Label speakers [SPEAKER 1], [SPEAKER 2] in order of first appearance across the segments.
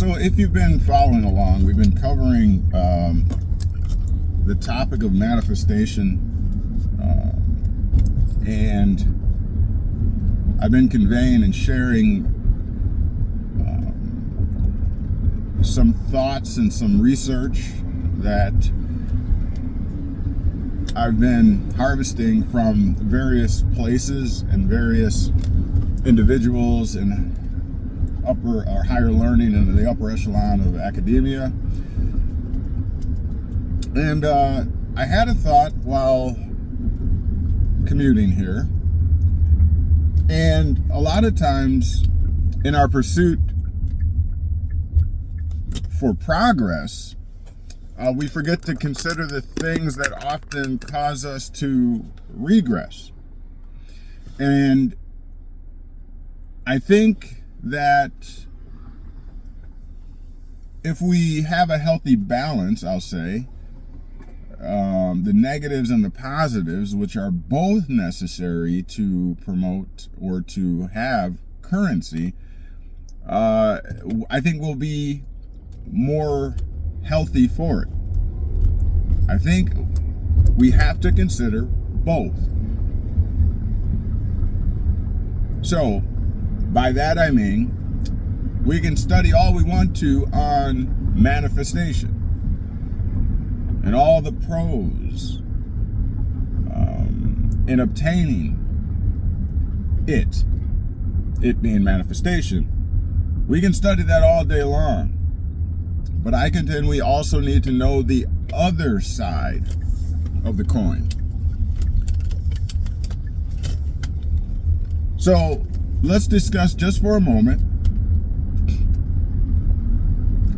[SPEAKER 1] So if you've been following along, we've been covering the topic of manifestation, and I've been conveying and sharing some thoughts and some research that I've been harvesting from various places and various individuals in upper or higher learning in the upper echelon of academia. And I had a thought while commuting here, and a lot of times in our pursuit for progress, we forget to consider the things that often cause us to regress. And I think that if we have a healthy balance, I'll say, the negatives and the positives, which are both necessary to promote or to have currency, I think we'll be more healthy for it. I think we have to consider both. So, by that I mean, we can study all we want to on manifestation and all the pros in obtaining it being manifestation. We can study that all day long. But I contend we also need to know the other side of the coin. So let's discuss just for a moment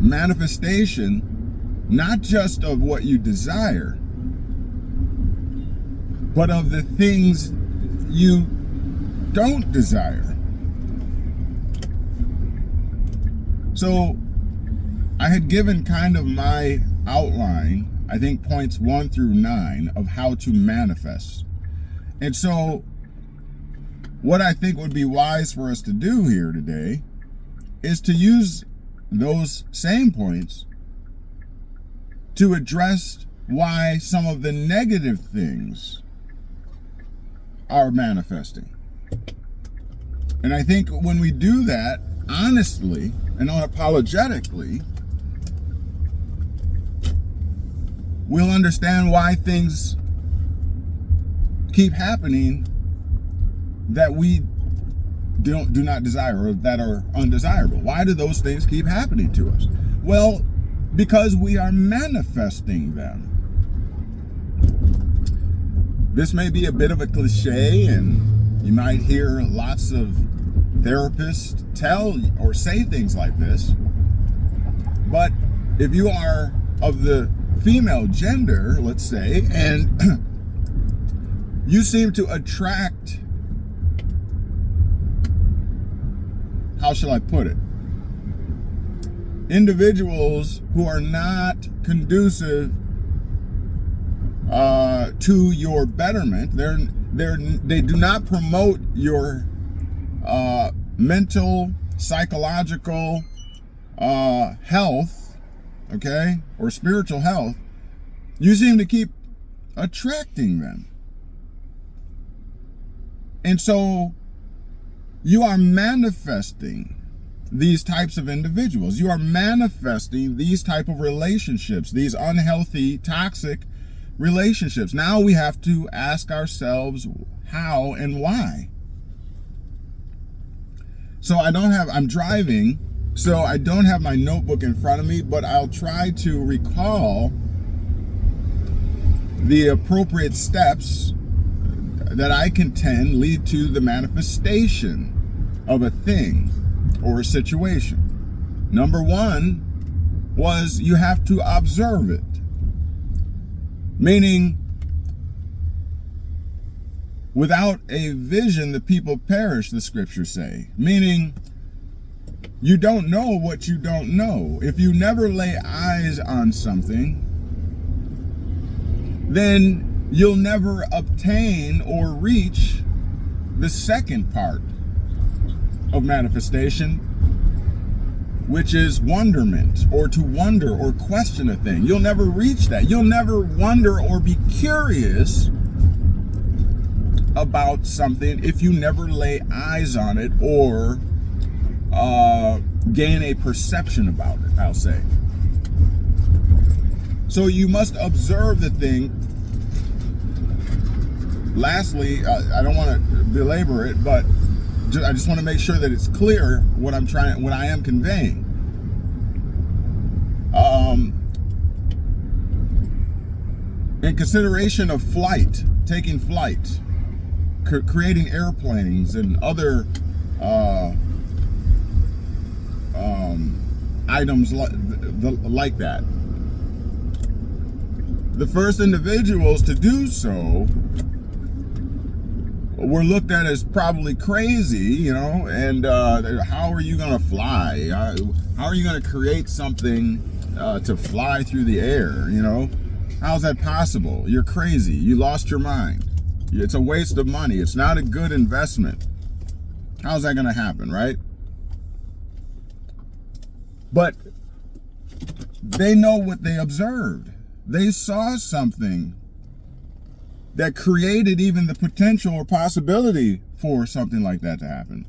[SPEAKER 1] manifestation, not just of what you desire, but of the things you don't desire. So I had given kind of my outline, I think points 1 through 9, of how to manifest. And so what I think would be wise for us to do here today is to use those same points to address why some of the negative things are manifesting. And I think when we do that honestly and unapologetically, we'll understand why things keep happening that we do not desire or that are undesirable. Why do those things keep happening to us? Well, because we are manifesting them. This may be a bit of a cliche, and you might hear lots of therapists tell or say things like this. But if you are of the female gender, let's say, and you seem to attract, how shall I put it, individuals who are not conducive to your betterment. They do not promote your mental, psychological health, okay, or spiritual health. You seem to keep attracting them. And so you are manifesting these types of individuals. You are manifesting these type of relationships, these unhealthy, toxic relationships. Now we have to ask ourselves how and why. So I'm driving, so I don't have my notebook in front of me, but I'll try to recall the appropriate steps that I contend lead to the manifestation of a thing or a situation. Number 1 was you have to observe it. Meaning, without a vision, the people perish, the scriptures say. Meaning, you don't know what you don't know. If you never lay eyes on something, then you'll never obtain or reach the second part of manifestation, which is wonderment, or to wonder or question a thing. You'll never reach that. You'll never wonder or be curious about something if you never lay eyes on it or gain a perception about it, I'll say. So you must observe the thing. Lastly, I don't want to belabor it, but I just want to make sure that it's clear what I am conveying. In consideration of flight, taking flight, creating airplanes and other items like that. The first individuals to do so were looked at as probably crazy, and how are you going to fly? How are you going to create something to fly through the air, How's that possible? You're crazy. You lost your mind. It's a waste of money. It's not a good investment. How's that going to happen, right? But they know what they observed. They saw something that created even the potential or possibility for something like that to happen.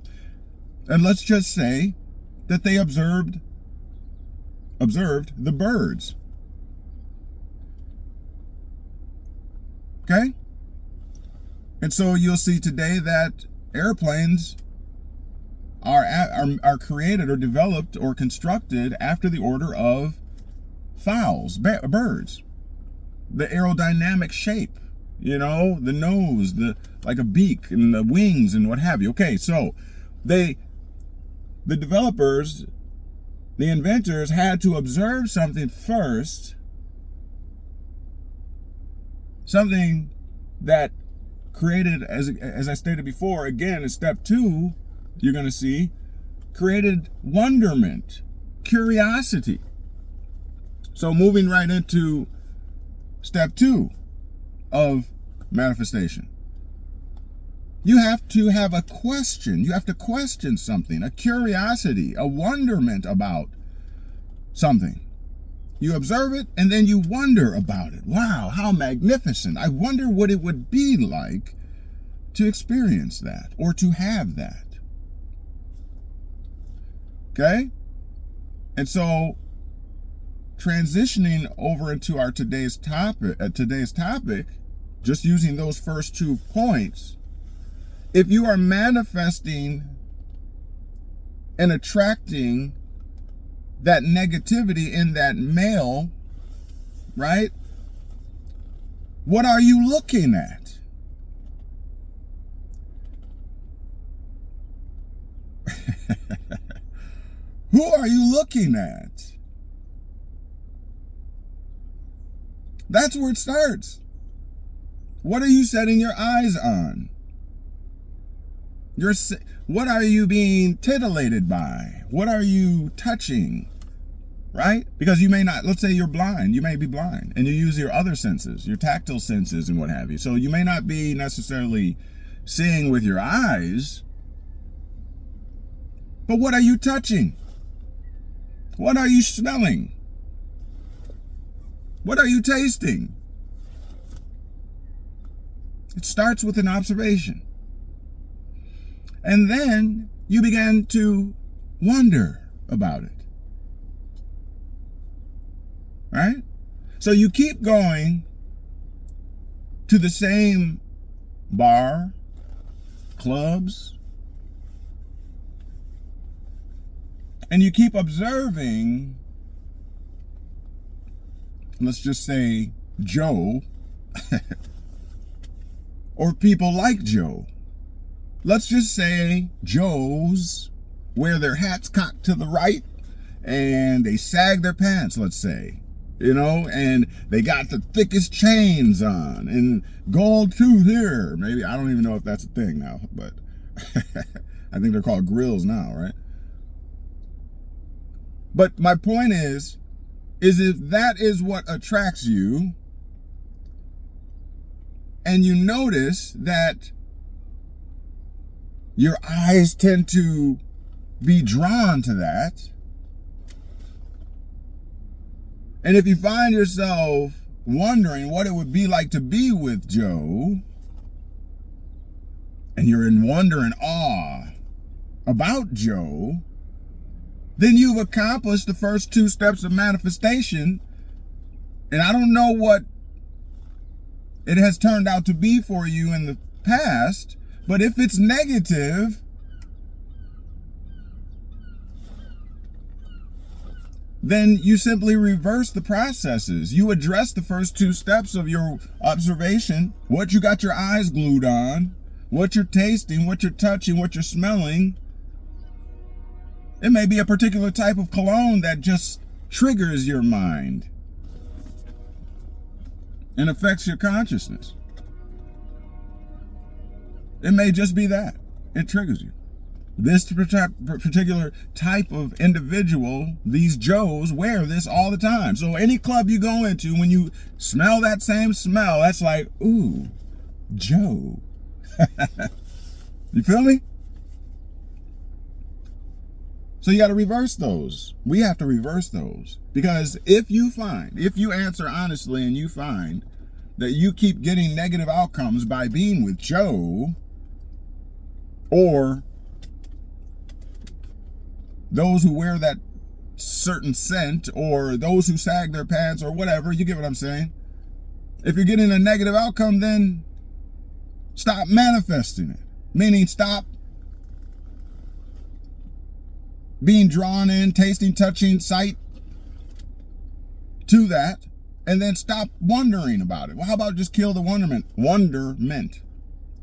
[SPEAKER 1] And let's just say that they observed the birds. Okay? And so you'll see today that airplanes are created or developed or constructed after the order of fowls, birds. The aerodynamic shape, the nose, like a beak, and the wings and what have you. Okay, so the developers, the inventors had to observe something first, something that created, as I stated before, again in step 2, you're going to see, created wonderment, curiosity. So moving right into step 2 of manifestation. You have to have a question. You have to question something, a curiosity, a wonderment about something. You observe it and then you wonder about it. Wow, how magnificent. I wonder what it would be like to experience that or to have that. Okay? And so transitioning over into our today's topic, just using those first 2 points, if you are manifesting and attracting that negativity in that male, right? What are you looking at? Who are you looking at? That's where it starts. What are you setting your eyes on? What are you being titillated by? What are you touching? Right? Because you may not, let's say you're blind, you may be blind, and you use your other senses, your tactile senses and what have you. So you may not be necessarily seeing with your eyes, but what are you touching? What are you smelling? What are you tasting? It starts with an observation. And then you begin to wonder about it. Right? So you keep going to the same bar, clubs, and you keep observing, let's just say Joe, or people like Joe. Let's just say Joes wear their hats cocked to the right and they sag their pants, let's say, and they got the thickest chains on and gold tooth here. Maybe, I don't even know if that's a thing now, but I think they're called grills now, right? But my point is if that is what attracts you, and you notice that your eyes tend to be drawn to that, And if you find yourself wondering what it would be like to be with Joe, and you're in wonder and awe about Joe, then you've accomplished the first 2 steps of manifestation. And I don't know what it has turned out to be for you in the past, but if it's negative, then you simply reverse the processes. You address the first 2 steps of your observation, what you got your eyes glued on, what you're tasting, what you're touching, what you're smelling. It may be a particular type of cologne that just triggers your mind and affects your consciousness. It may just be that. It triggers you. This particular type of individual, these Joes, wear this all the time. So any club you go into, when you smell that same smell, that's like, ooh, Joe. You feel me? So you got to reverse those. We have to reverse those. Because if you answer honestly and you find that you keep getting negative outcomes by being with Joe, or those who wear that certain scent, or those who sag their pants, or whatever, you get what I'm saying? If you're getting a negative outcome, then stop manifesting it. Meaning stop being drawn in, tasting, touching, sight to that, and then stop wondering about it. Well, how about just kill the wonderment?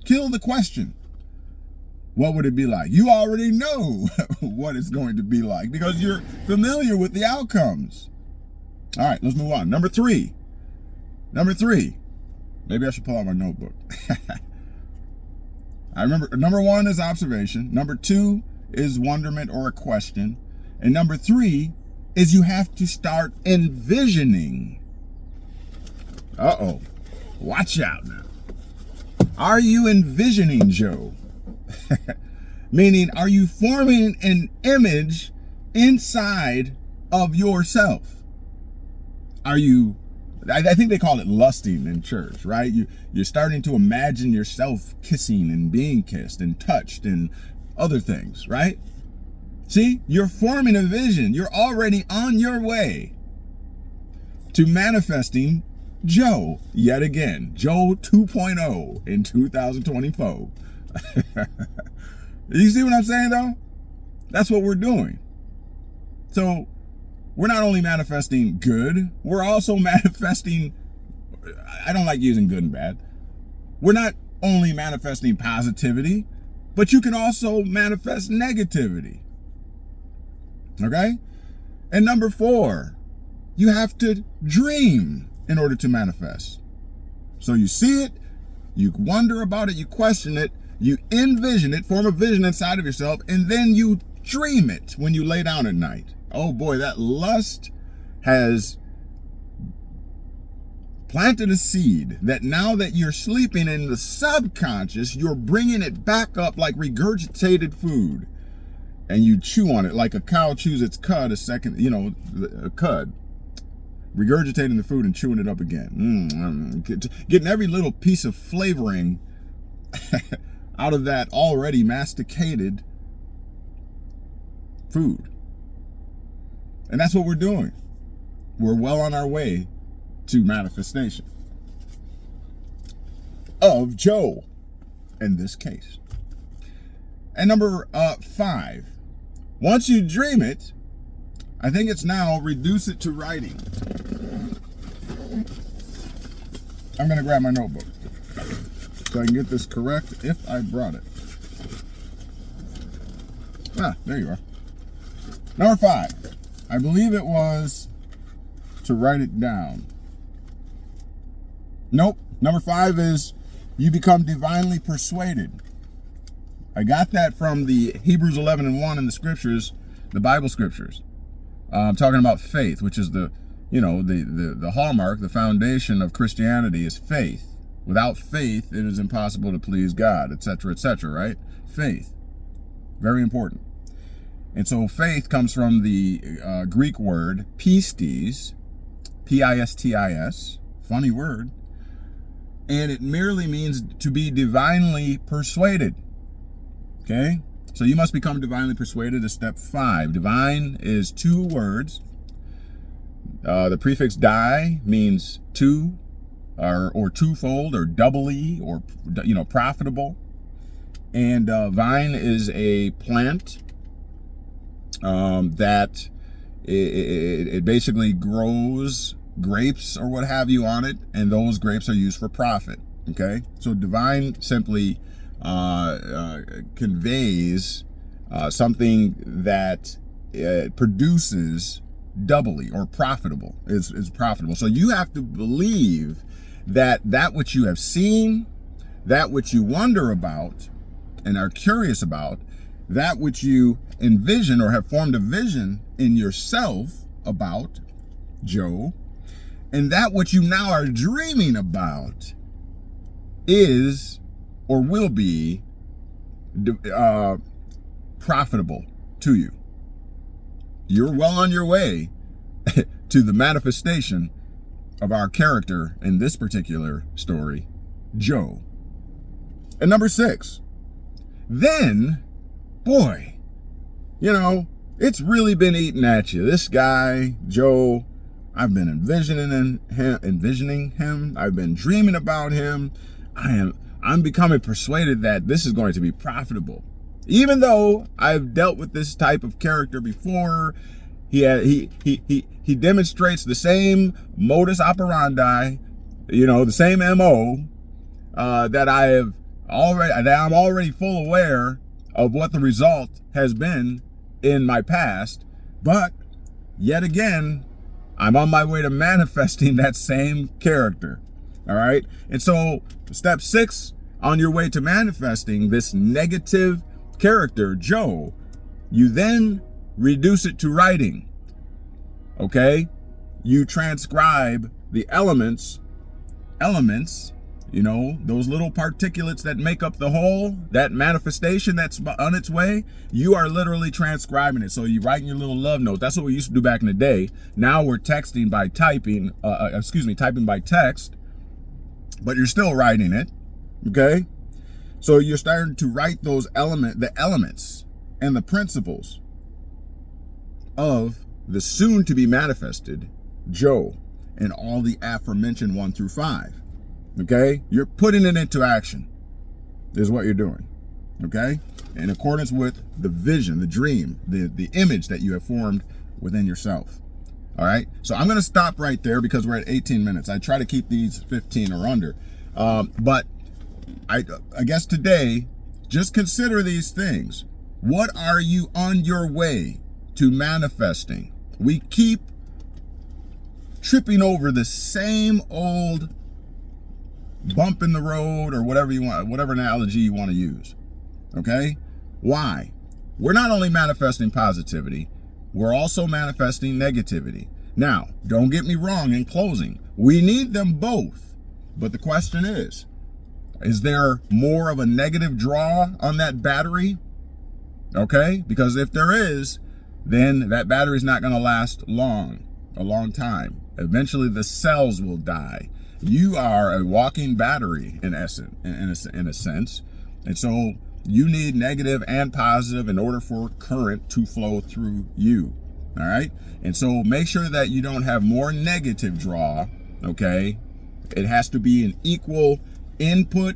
[SPEAKER 1] Kill the question. What would it be like? You already know what it's going to be like because you're familiar with the outcomes. All right, let's move on. Number three. Maybe I should pull out my notebook. I remember number 1 is observation. Number 2 is wonderment or a question. And number 3 is you have to start envisioning. Uh-oh. Watch out now. Are you envisioning Joe? Meaning, are you forming an image inside of yourself? Are you, I think they call it lusting in church, right? You're starting to imagine yourself kissing and being kissed and touched and other things, right? See, you're forming a vision. You're already on your way to manifesting Joe yet again. Joe 2.0 in 2024. You see what I'm saying though? That's what we're doing. So we're not only manifesting good, we're also manifesting, I don't like using good and bad. We're not only manifesting positivity, but you can also manifest negativity. Okay? And number 4, you have to dream in order to manifest. So you see it, you wonder about it, you question it, you envision it, form a vision inside of yourself, and then you dream it when you lay down at night. Oh boy, that lust has planted a seed that now that you're sleeping in the subconscious, you're bringing it back up like regurgitated food. And you chew on it like a cow chews its cud a cud. Regurgitating the food and chewing it up again. Getting every little piece of flavoring out of that already masticated food. And that's what we're doing. We're well on our way to manifestation of Joe in this case. And number 5, once you dream it, I think it's now reduce it to writing. I'm going to grab my notebook so I can get this correct if I brought it. There you are. Number 5, I believe it was to write it down. Nope. Number 5 is you become divinely persuaded. I got that from the Hebrews 11:1 in the scriptures, the Bible scriptures. I'm talking about faith, which is the hallmark, the foundation of Christianity is faith. Without faith, it is impossible to please God, etc., right? Faith. Very important. And so faith comes from the Greek word pistis, Pistis, funny word, and it merely means to be divinely persuaded. Okay? So you must become divinely persuaded is step 5. Divine is 2 words. The prefix di means two, or twofold, or doubly, or profitable. And vine is a plant that it basically grows grapes or what have you on it, and those grapes are used for profit. Okay, so divine simply conveys something that produces doubly or profitable, is profitable. So you have to believe that which you have seen, that which you wonder about and are curious about, that which you envision or have formed a vision in yourself about, Joe, and that which you now are dreaming about is or will be profitable to you. You're well on your way to the manifestation of our character in this particular story, Joe. And number 6, then, boy, it's really been eating at you. This guy, Joe, I've been envisioning him. I've been dreaming about him. I'm becoming persuaded that this is going to be profitable. Even though I've dealt with this type of character before, he demonstrates the same modus operandi, the same MO that I'm already full aware of what the result has been in my past. But yet again, I'm on my way to manifesting that same character. All right. And so step 6 on your way to manifesting this negative character, Joe, you then reduce it to writing. Okay? You transcribe the elements, those little particulates that make up the whole, that manifestation that's on its way, you are literally transcribing it. So you write in your little love note. That's what we used to do back in the day. Now we're texting by typing by text, but you're still writing it. Okay? So you're starting to write the elements and the principles of the soon to be manifested Joe and all the aforementioned 1 through 5. Okay? You're putting it into action is what you're doing. Okay? In accordance with the vision, the dream, the image that you have formed within yourself. All right? So I'm going to stop right there because we're at 18 minutes. I try to keep these 15 or under. But I guess today, just consider these things. What are you on your way to manifesting? We keep tripping over the same old bump in the road or whatever you want, whatever analogy you want to use. Okay? Why? We're not only manifesting positivity, we're also manifesting negativity. Now, don't get me wrong in closing. We need them both. But the question is there more of a negative draw on that battery? Okay? Because if there is, then that battery is not going to last a long time. Eventually the cells will die. You are a walking battery in a sense. And so you need negative and positive in order for current to flow through you. All right? And so make sure that you don't have more negative draw. Okay? It has to be an equal input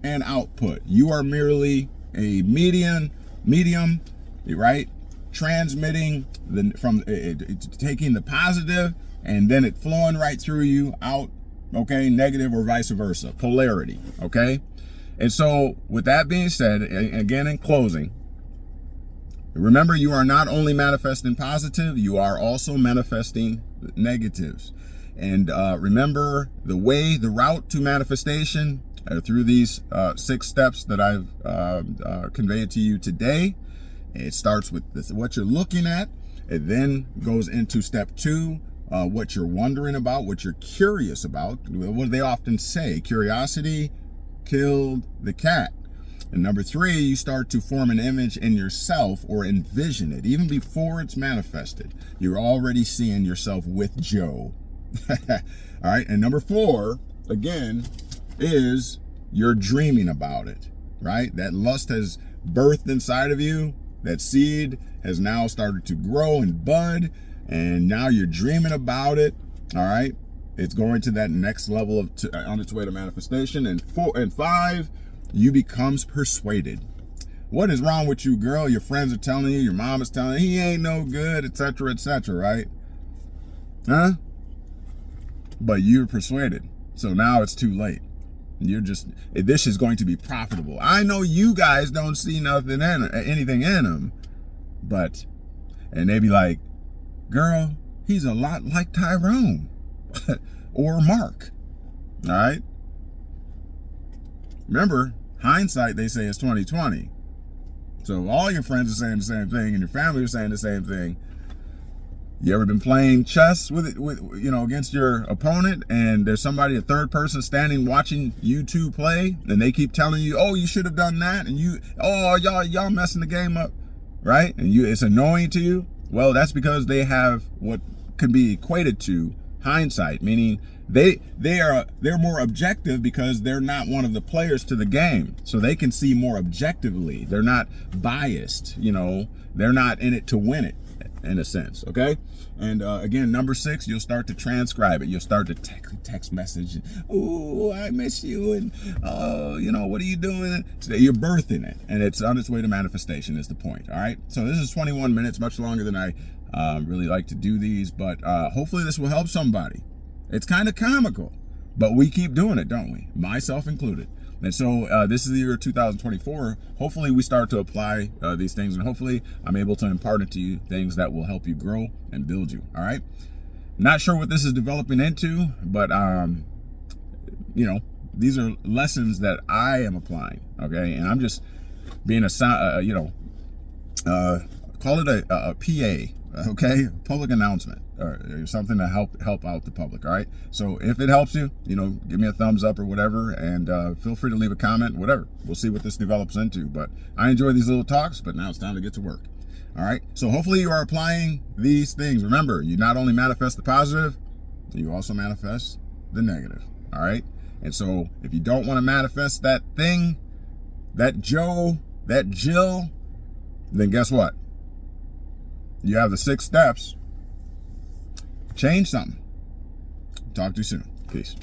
[SPEAKER 1] and output. You are merely a medium, right? Transmitting taking the positive and then it flowing right through you out, okay? Negative or vice versa, polarity, okay? And so with that being said, again in closing, remember you are not only manifesting positive, you are also manifesting negatives. And remember the route to manifestation through these 6 steps that I've conveyed to you today. It starts with what you're looking at. It then goes into step 2, what you're wondering about, what you're curious about. What do they often say? Curiosity killed the cat. And number 3, you start to form an image in yourself or envision it. Even before it's manifested, you're already seeing yourself with Joe. All right. And number 4, again, is you're dreaming about it, right? That lust has birthed inside of you. That seed has now started to grow and bud, and now you're dreaming about it. All right. It's going to that next level of on its way to manifestation. And 5, you becomes persuaded. What is wrong with you, girl? Your friends are telling you, your mom is telling you, he ain't no good, etc., right? Huh? But you're persuaded. So now it's too late. This is going to be profitable. I know you guys don't see anything in them, and they be like, girl, he's a lot like Tyrone or Mark. All right. Remember, hindsight, they say, is 20/20. So all your friends are saying the same thing, and your family are saying the same thing. You ever been playing chess with against your opponent, and there's a third person standing watching you two play, and they keep telling you, oh, you should have done that, and y'all messing the game up, right? And it's annoying to you. Well, that's because they have what could be equated to hindsight, meaning they're more objective because they're not one of the players to the game, so they can see more objectively. They're not biased, they're not in it to win it, in a sense. Okay. And again, number 6, you'll start to transcribe it. You'll start to text message, oh, I miss you, and what are you doing? So you're birthing it, and it's on its way to manifestation is the point. All right. So this is 21 minutes, much longer than I really like to do these, but hopefully this will help somebody. It's kind of comical, but we keep doing it, don't we? Myself included. And so this is the year 2024. Hopefully we start to apply these things, and hopefully I'm able to impart into you things that will help you grow and build you. All right. Not sure what this is developing into, but these are lessons that I am applying. Okay. And I'm just being call it a PA. Okay, public announcement or something to help out the public. All right. So if it helps you, give me a thumbs up or whatever, and feel free to leave a comment, whatever. We'll see what this develops into. But I enjoy these little talks, but now it's time to get to work. All right. So hopefully you are applying these things. Remember, you not only manifest the positive, you also manifest the negative. All right. And so if you don't want to manifest that thing, that Joe, that Jill, then guess what? You have the 6 steps. Change something. Talk to you soon. Peace.